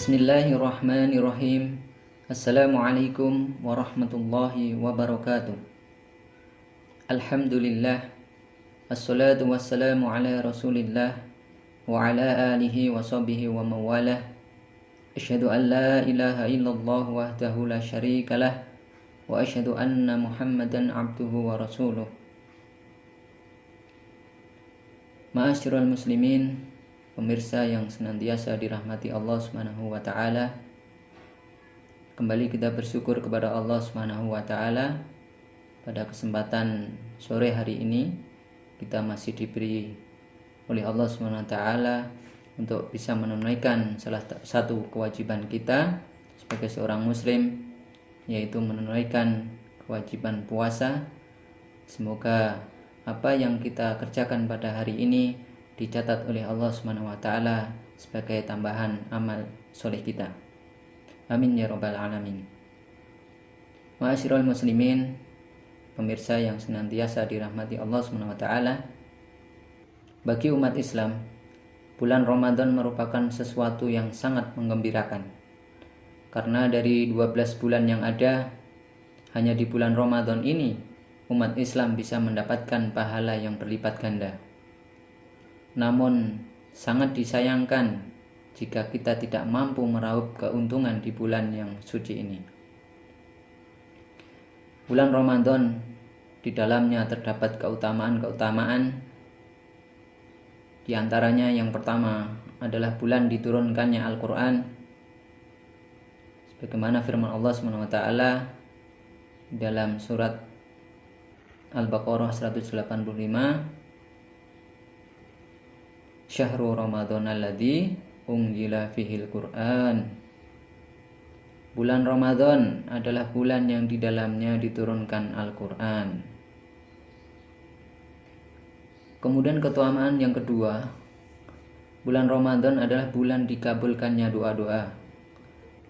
Bismillahirrahmanirrahim. Assalamualaikum warahmatullahi wabarakatuh. Alhamdulillah. Assalatu wassalamu ala rasulillah wa ala alihi wa sahbihi wa mawalah. Asyhadu an la ilaha illallah wahdahu la syarikalah wa asyhadu anna Muhammadan abduhu wa rasuluh. Ma'asyiral muslimin, pemirsa yang senantiasa dirahmati Allah Subhanahu wa taala. Kembali kita bersyukur kepada Allah Subhanahu wa taala pada kesempatan sore hari ini kita masih diberi oleh Allah Subhanahu wa taala untuk bisa menunaikan salah satu kewajiban kita sebagai seorang muslim, yaitu menunaikan kewajiban puasa. Semoga apa yang kita kerjakan pada hari ini dicatat oleh Allah Subhanahu wa taala sebagai tambahan amal soleh kita. Amin ya rabbal alamin. Ma'asyiral muslimin, pemirsa yang senantiasa dirahmati Allah Subhanahu wa taala. Bagi umat Islam, bulan Ramadan merupakan sesuatu yang sangat menggembirakan. Karena dari 12 bulan yang ada, hanya di bulan Ramadan ini umat Islam bisa mendapatkan pahala yang berlipat ganda. Namun sangat disayangkan jika kita tidak mampu meraup keuntungan di bulan yang suci ini. Bulan Ramadan di dalamnya terdapat keutamaan-keutamaan. Di antaranya yang pertama adalah bulan diturunkannya Al-Quran. Sebagaimana firman Allah SWT dalam surat Al-Baqarah 185, Syahrul Ramadan alladzi unzila fihil Qur'an. Bulan Ramadan adalah bulan yang di dalamnya diturunkan Al-Qur'an. Kemudian keutamaan yang kedua, bulan Ramadan adalah bulan dikabulkannya doa-doa.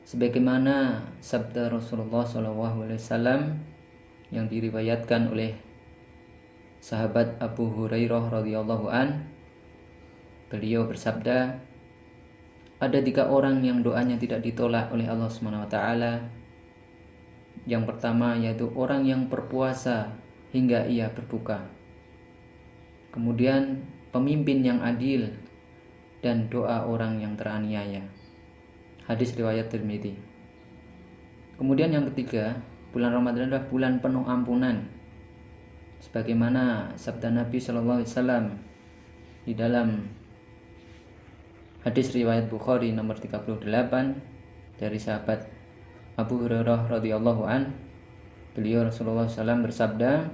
Sebagaimana sabda Rasulullah SAW yang diriwayatkan oleh sahabat Abu Hurairah radhiyallahu an. Beliau bersabda, ada 3 orang yang doanya tidak ditolak oleh Allah SWT. Yang pertama yaitu orang yang berpuasa hingga ia berbuka. Kemudian pemimpin yang adil dan doa orang yang teraniaya. Hadis riwayat Tirmidzi. Kemudian yang ketiga, bulan Ramadan adalah bulan penuh ampunan. Sebagaimana sabda Nabi SAW di dalam hadis riwayat Bukhari nomor 38 dari sahabat Abu Hurairah radhiyallahu an. Beliau Rasulullah SAW bersabda,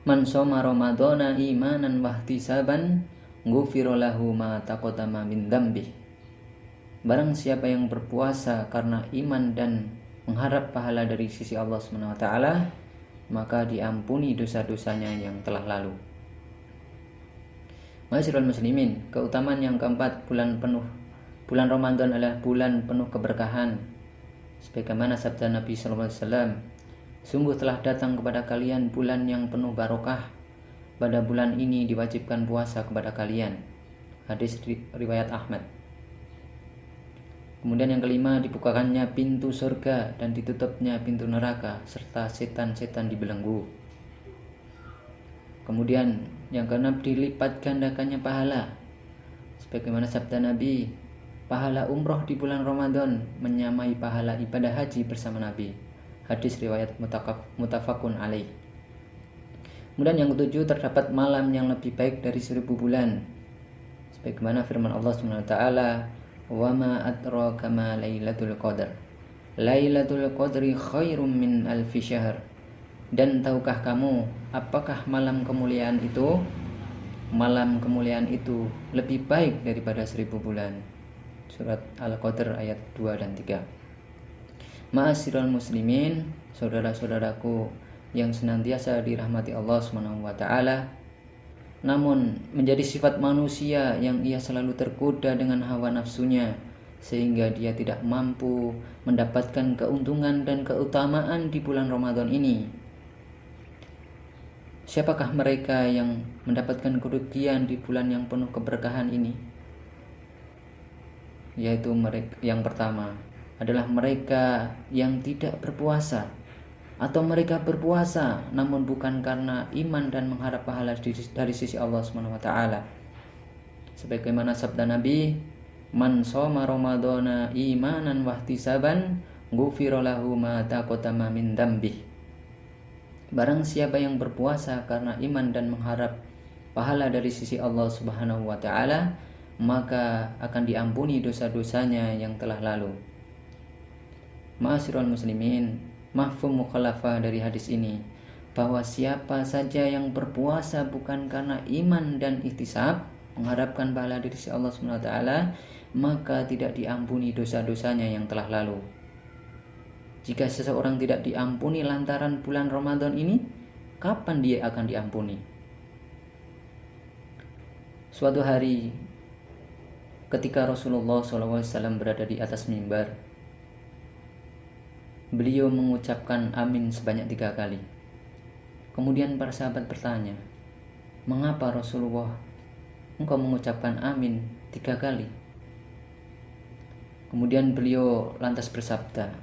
"Man shoma Ramadhana imanan wahtisaban, ghufira lahu ma taqaddama min dzambi." Barang siapa yang berpuasa karena iman dan mengharap pahala dari sisi Allah Subhanahu wa taala, maka diampuni dosa-dosanya yang telah lalu. Ma'asyiral muslimin, keutamaan yang keempat, bulan Ramadan adalah bulan penuh keberkahan. Sebagaimana sabda Nabi SAW, sungguh telah datang kepada kalian bulan yang penuh barokah. Pada bulan ini diwajibkan puasa kepada kalian. Hadis riwayat Ahmad. Kemudian yang kelima, dibukakannya pintu surga dan ditutupnya pintu neraka serta setan-setan dibelenggu. Kemudian yang keenam, dilipat gandakannya pahala. Sebagaimana sabda Nabi, pahala umroh di bulan Ramadan menyamai pahala ibadah haji bersama Nabi. Hadis riwayat mutafakun alaih. Kemudian yang ketujuh, terdapat malam yang lebih baik dari 1000 bulan. Sebagaimana firman Allah SWT, "Wa ma adraka ma lailatul qadar. Lailatul qadri khairum min alfi syahr." Dan tahukah kamu apakah malam kemuliaan itu? Malam kemuliaan itu lebih baik daripada 1000 bulan. Surat Al-Qadr ayat 2 dan 3. Ma'asyiral muslimin, saudara-saudaraku yang senantiasa dirahmati Allah Subhanahu wa taala. Namun menjadi sifat manusia yang ia selalu tergoda dengan hawa nafsunya sehingga dia tidak mampu mendapatkan keuntungan dan keutamaan di bulan Ramadan ini. Siapakah mereka yang mendapatkan kerugian di bulan yang penuh keberkahan ini? yaitu mereka yang pertama adalah mereka yang tidak berpuasa, atau mereka berpuasa namun bukan karena iman dan mengharap pahala dari sisi Allah Subhanahu wa taala. Sebagaimana sabda Nabi, "Man shoma ramadhana imanan wahtisaban, ghufira lahu ma taqaddama min dzambih." Barang siapa yang berpuasa karena iman dan mengharap pahala dari sisi Allah Subhanahu wa taala, maka akan diampuni dosa-dosanya yang telah lalu. Ma'asyiral muslimin, mafhum mukhalafah dari hadis ini bahwa siapa saja yang berpuasa bukan karena iman dan ihtisab, mengharapkan pahala dari sisi Allah Subhanahu wa taala, maka tidak diampuni dosa-dosanya yang telah lalu. Jika seseorang tidak diampuni lantaran bulan Ramadan ini, kapan dia akan diampuni? Suatu hari ketika Rasulullah SAW berada di atas mimbar, beliau mengucapkan amin sebanyak 3 kali. Kemudian para sahabat bertanya, "Mengapa Rasulullah engkau mengucapkan amin 3 kali?" Kemudian beliau lantas bersabda,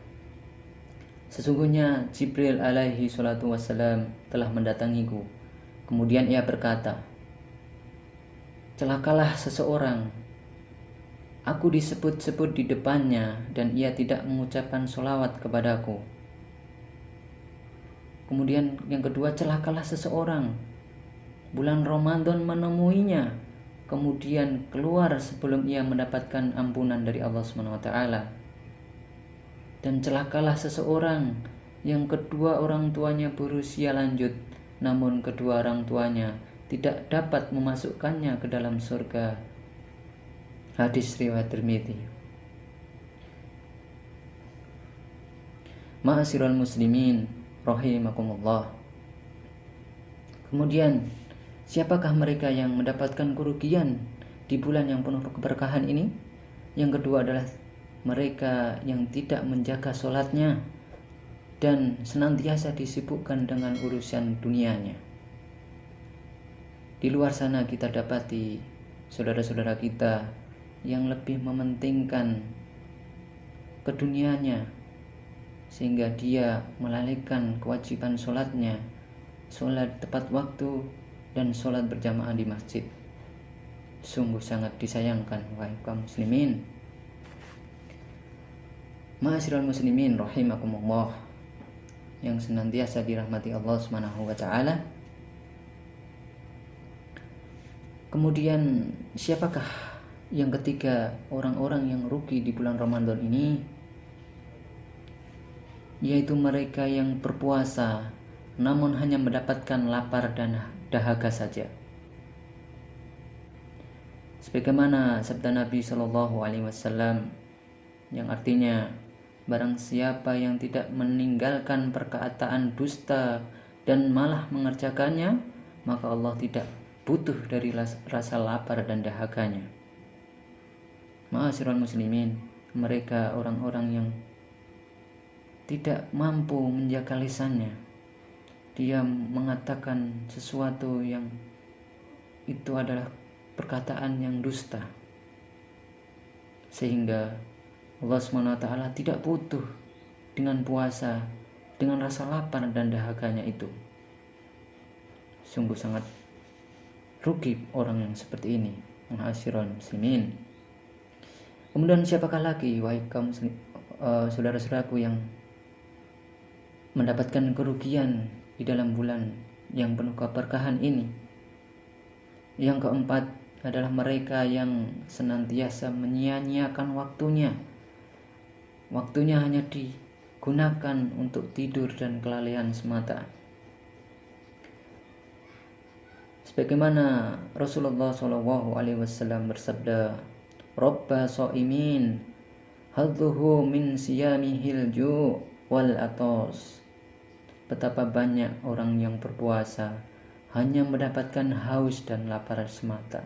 "Sesungguhnya Jibril alaihi salatu wassalam telah mendatangiku. Kemudian ia berkata, celakalah seseorang, aku disebut-sebut di depannya dan ia tidak mengucapkan sholawat kepadaku. Kemudian yang kedua, celakalah seseorang, bulan Ramadan menemuinya, kemudian keluar sebelum ia mendapatkan ampunan dari Allah SWT. Dan celakalah seseorang yang kedua orang tuanya berusia lanjut, namun kedua orang tuanya tidak dapat memasukkannya ke dalam surga." Hadis riwayat Tirmidzi. Ma'asyiral muslimin rahimakumullah. Kemudian, siapakah mereka yang mendapatkan kerugian di bulan yang penuh keberkahan ini? Yang kedua adalah mereka yang tidak menjaga sholatnya dan senantiasa disibukkan dengan urusan dunianya. Di luar sana kita dapati saudara-saudara kita yang lebih mementingkan kedunianya, sehingga dia melalaikan kewajiban sholatnya, sholat tepat waktu dan sholat berjamaah di masjid. Sungguh sangat disayangkan wahai kaum muslimin. Ma'asyiral muslimin rahimakumullah, yang senantiasa dirahmati Allah Subhanahu wa taala. Kemudian siapakah yang ketiga orang-orang yang rugi di bulan Ramadan ini? Yaitu mereka yang berpuasa namun hanya mendapatkan lapar dan dahaga saja. Sebagaimana sabda Nabi Shallallahu Alaihi Wasallam yang artinya, barang siapa yang tidak meninggalkan perkataan dusta dan malah mengerjakannya, maka Allah tidak butuh dari rasa lapar dan dahaganya. Ma'asyiral muslimin, mereka orang-orang yang tidak mampu menjaga lisannya. Dia mengatakan sesuatu yang itu adalah perkataan yang dusta, sehingga Allah SWT tidak butuh dengan puasa, dengan rasa lapar dan dahaganya itu. Sungguh sangat rugi orang yang seperti ini. Ma'asyiral muslimin. Kemudian siapakah lagi wahai kaum saudara-saudaraku yang mendapatkan kerugian di dalam bulan yang penuh keberkahan ini? Yang keempat adalah mereka yang senantiasa menyia-nyiakan waktunya. Waktunya hanya digunakan untuk tidur dan kelalaian semata. Sebagaimana Rasulullah SAW bersabda, "Robba so'imin hadduhu min siyamihil ju' wal atos." Betapa banyak orang yang berpuasa hanya mendapatkan haus dan lapar semata.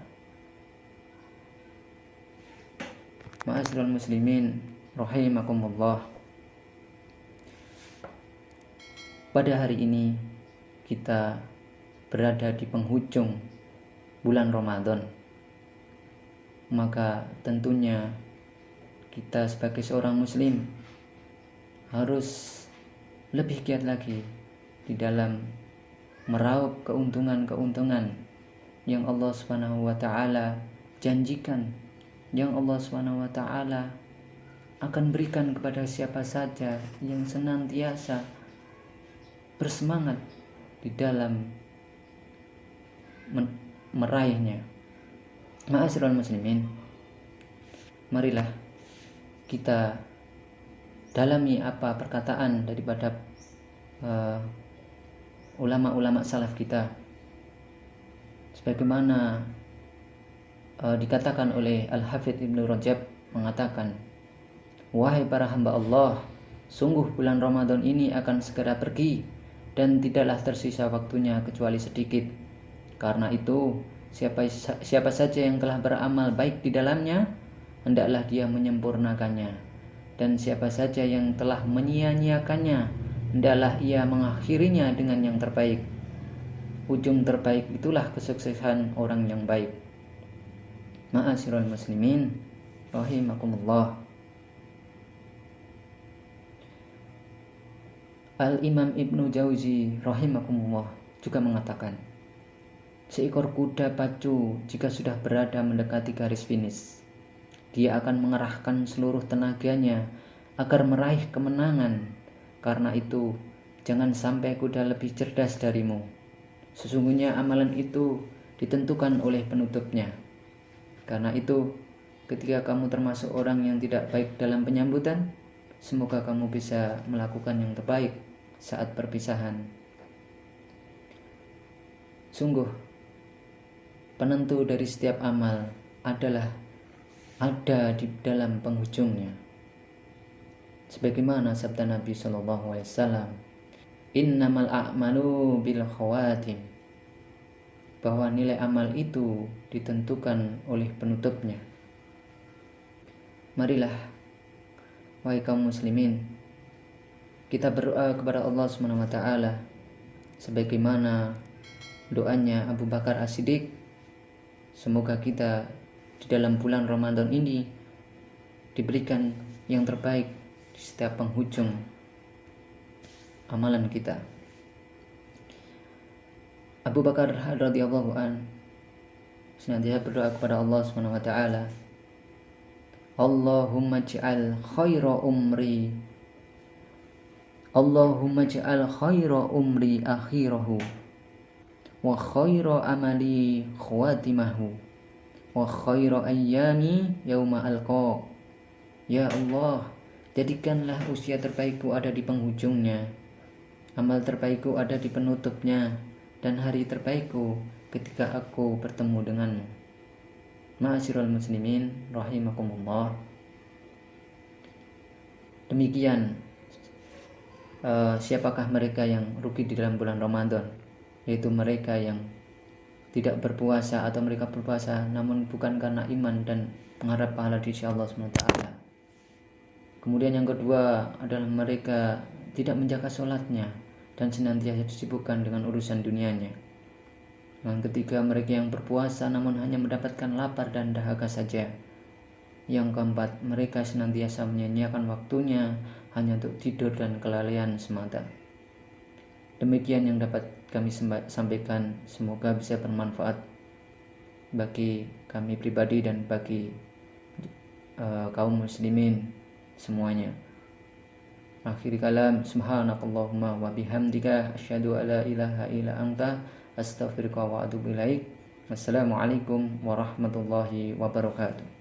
Ma'asyiral muslimin rahimakumullah. Pada hari ini kita berada di penghujung bulan Ramadan. Maka tentunya kita sebagai seorang muslim harus lebih giat lagi di dalam meraup keuntungan-keuntungan yang Allah Subhanahu wa taala janjikan, yang Allah Subhanahu wa taala akan berikan kepada siapa saja yang senantiasa bersemangat di dalam meraihnya. Ma'asyiral muslimin, marilah kita dalami apa perkataan daripada ulama-ulama salaf kita, sebagaimana dikatakan oleh Al-Hafidz Ibnu Rajab mengatakan, wahai para hamba Allah, sungguh bulan Ramadan ini akan segera pergi dan tidaklah tersisa waktunya kecuali sedikit. Karena itu siapa saja yang telah beramal baik di dalamnya, hendaklah dia menyempurnakannya, dan siapa saja yang telah menyia-nyiakannya, hendaklah ia mengakhirinya dengan yang terbaik. Ujung terbaik itulah kesuksesan orang yang baik. Ma'asyiral muslimin rahimakumullah. Al-Imam Ibnu Jauzi rahimakumullah juga mengatakan, seekor kuda pacu jika sudah berada mendekati garis finish, dia akan mengerahkan seluruh tenaganya agar meraih kemenangan. Karena itu, jangan sampai kuda lebih cerdas darimu. Sesungguhnya amalan itu ditentukan oleh penutupnya. Karena itu, ketika kamu termasuk orang yang tidak baik dalam penyambutan, semoga kamu bisa melakukan yang terbaik saat perpisahan. Sungguh, penentu dari setiap amal adalah ada di dalam penghujungnya. Sebagaimana sabda Nabi SAW, innamal a'malu bil khawatim, bahwa nilai amal itu ditentukan oleh penutupnya. Marilah, wahai kaum muslimin, kita berdoa kepada Allah SWT sebagaimana doanya Abu Bakar As-Siddiq. Semoga kita di dalam bulan Ramadan ini diberikan yang terbaik di setiap penghujung amalan kita. Abu Bakar radhiyallahu an senantiasa berdoa kepada Allah SWT, Allahumma ij'al khaira umri, Allahumma ij'al khaira umri akhirahu, wa khaira amali khawatimahu, wa khaira ayyami yauma alqa. Ya Allah, jadikanlah usia terbaikku ada di penghujungnya, amal terbaikku ada di penutupnya, dan hari terbaikku ketika aku bertemu denganmu. Ma'asyiral muslimin rahimakumullah. Demikian siapakah mereka yang rugi di dalam bulan Ramadan, yaitu mereka yang tidak berpuasa atau mereka berpuasa namun bukan karena iman dan mengharap pahala di sisi Allah SWT. Kemudian yang kedua adalah mereka tidak menjaga sholatnya dan senantiasa disibukkan dengan urusan dunianya. Yang ketiga, mereka yang berpuasa namun hanya mendapatkan lapar dan dahaga saja. Yang keempat, mereka senantiasa menyia-nyiakan waktunya hanya untuk tidur dan kelalaian semata. Demikian yang dapat kami sampaikan, semoga bisa bermanfaat bagi kami pribadi dan bagi kaum muslimin semuanya. Akhir kalam, subhanakallahumma wa bihamdika asyhadu alla ilaha illa anta astaghfiruka wa atubu ilaik. Wassalamualaikum warahmatullahi wabarakatuh.